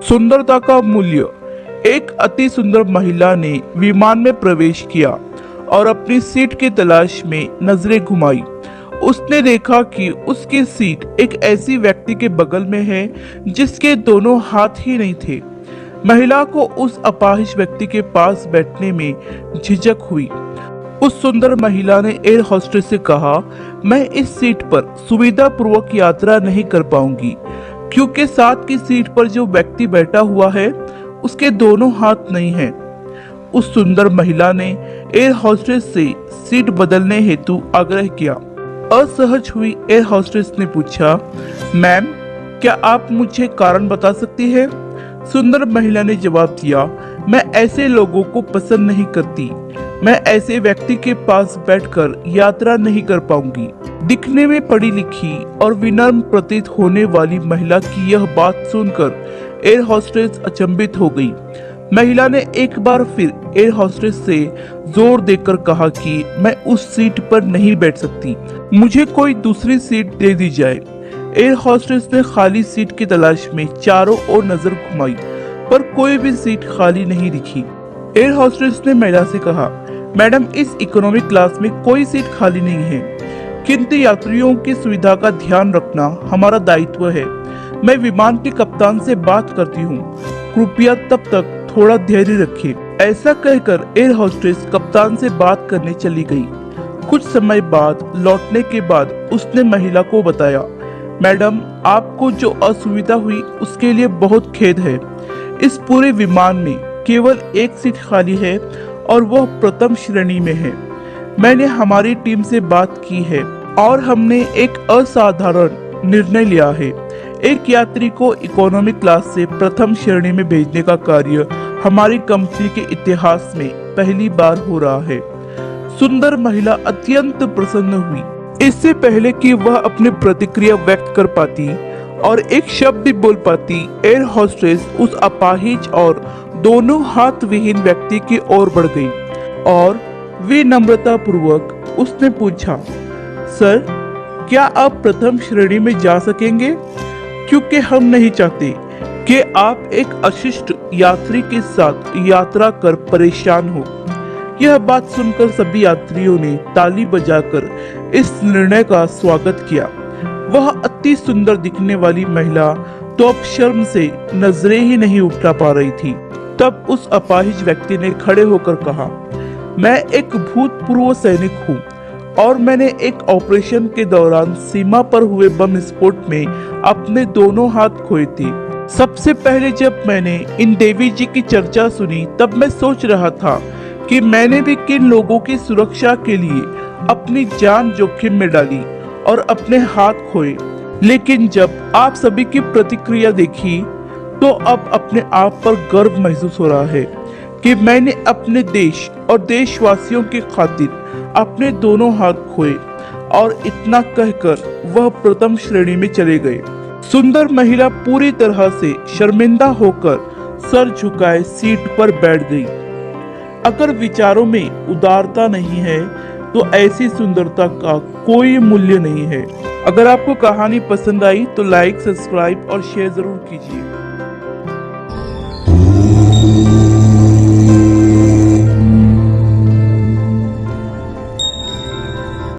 सुंदरता का मूल्य। एक अति सुंदर महिला ने विमान में प्रवेश किया और अपनी सीट की तलाश में नजरें घुमाई। उसने देखा कि उसकी सीट एक ऐसी व्यक्ति के बगल में है जिसके दोनों हाथ ही नहीं थे। महिला को उस अपाहिज व्यक्ति के पास बैठने में झिझक हुई। उस सुंदर महिला ने एयर होस्टेस से कहा, मैं इस सीट पर सुविधापूर्वक यात्रा नहीं कर पाऊंगी क्योंकि साथ की सीट पर जो व्यक्ति बैठा हुआ है उसके दोनों हाथ नहीं हैं। उस सुंदर महिला ने एयर होस्टेस से सीट बदलने हेतु आग्रह किया। असहज हुई एयर होस्टेस ने पूछा, मैम, क्या आप मुझे कारण बता सकती हैं? सुंदर महिला ने जवाब दिया, मैं ऐसे लोगों को पसंद नहीं करती। मैं ऐसे व्यक्ति के पास बैठकर यात्रा नहीं कर पाऊंगी। दिखने में पढ़ी लिखी और विनम्र प्रतीत होने वाली महिला की यह बात सुनकर एयर होस्टेस अचंभित हो गई। महिला ने एक बार फिर एयर होस्टेस से जोर देकर कहा कि मैं उस सीट पर नहीं बैठ सकती, मुझे कोई दूसरी सीट दे दी जाए। एयर होस्टेस ने खाली सीट की तलाश में चारों ओर नजर घुमाई पर कोई भी सीट खाली नहीं दिखी। एयर होस्टेस ने महिला से कहा, मैडम, इस इकोनॉमिक क्लास में कोई सीट खाली नहीं है, किंतु यात्रियों की सुविधा का ध्यान रखना हमारा दायित्व है। मैं विमान के कप्तान से बात करती हूँ, कृपया तब तक थोड़ा धैर्य रखिए। ऐसा कहकर एयर होस्टेस कप्तान से बात करने चली गई। कुछ समय बाद लौटने के बाद उसने महिला को बताया, मैडम, आपको जो असुविधा हुई उसके लिए बहुत खेद है। इस पूरे विमान में केवल एक सीट खाली है और वह प्रथम श्रेणी में है। मैंने हमारी टीम से बात की है और हमने एक असाधारण निर्णय लिया है। एक यात्री को इकोनॉमी क्लास से प्रथम श्रेणी में भेजने का कार्य हमारी कंपनी के इतिहास में पहली बार हो रहा है। सुंदर महिला अत्यंत प्रसन्न हुई। इससे पहले कि वह अपनी प्रतिक्रिया व्यक्त कर पाती और एक शब्द भी बोल पाती, एयर होस्टेस उस अपाहिज और दोनों हाथ विहीन व्यक्ति की ओर बढ़ गई और विनम्रता पूर्वक उसने पूछा, सर, क्या आप प्रथम श्रेणी में जा सकेंगे? क्योंकि हम नहीं चाहते कि आप एक अशिष्ट यात्री के साथ यात्रा कर परेशान हो। यह बात सुनकर सभी यात्रियों ने ताली बजाकर इस निर्णय का स्वागत किया। वह अति सुंदर दिखने वाली महिला तो अब शर्म से नजरें ही नहीं उठा पा रही थी। तब उस अपाहिज व्यक्ति ने खड़े होकर कहा, मैं एक भूतपूर्व सैनिक हूँ और मैंने एक ऑपरेशन के दौरान सीमा पर हुए बम विस्फोट में अपने दोनों हाथ खोए थे। सबसे पहले जब मैंने इन देवी जी की चर्चा सुनी तब मैं सोच रहा था कि मैंने भी किन लोगों की सुरक्षा के लिए अपनी जान जोखिम में डाली और अपने हाथ खोए। लेकिन जब आप सभी की प्रतिक्रिया देखी तो अब अपने आप पर गर्व महसूस हो रहा है कि मैंने अपने देश और देशवासियों की खातिर अपने दोनों हाथ खोए। और इतना कहकर वह प्रथम श्रेणी में चले गए। सुंदर महिला पूरी तरह से शर्मिंदा होकर सर झुकाए सीट पर बैठ गई। अगर विचारों में उदारता नहीं है तो ऐसी सुंदरता का कोई मूल्य नहीं है। अगर आपको कहानी पसंद आई तो लाइक, सब्सक्राइब और शेयर जरूर कीजिए।